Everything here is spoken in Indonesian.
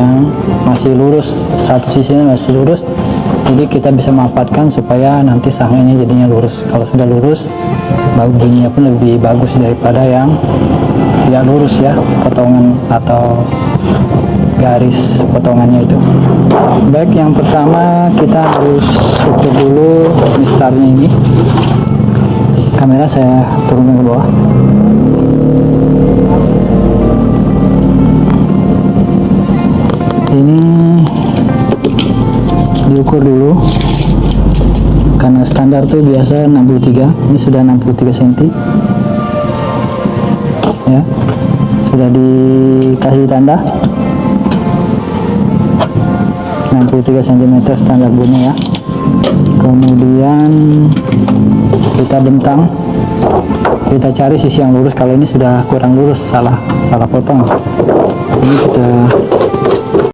yang masih lurus, satu sisinya masih lurus, jadi kita bisa manfaatkan supaya nanti sangainya jadinya lurus. Kalau sudah lurus, bunyinya pun lebih bagus daripada yang tidak lurus ya, potongan atau garis potongannya itu. Baik, yang pertama kita harus ukur dulu mistarnya ini. Kamera saya turunkan ke bawah. Ini diukur dulu, karena standar tuh biasa 63, ini sudah 63 cm ya, sudah dikasih tanda 63 cm standar bunyi ya. Kemudian kita bentang, kita cari sisi yang lurus. Kalau ini sudah kurang lurus, salah potong, ini kita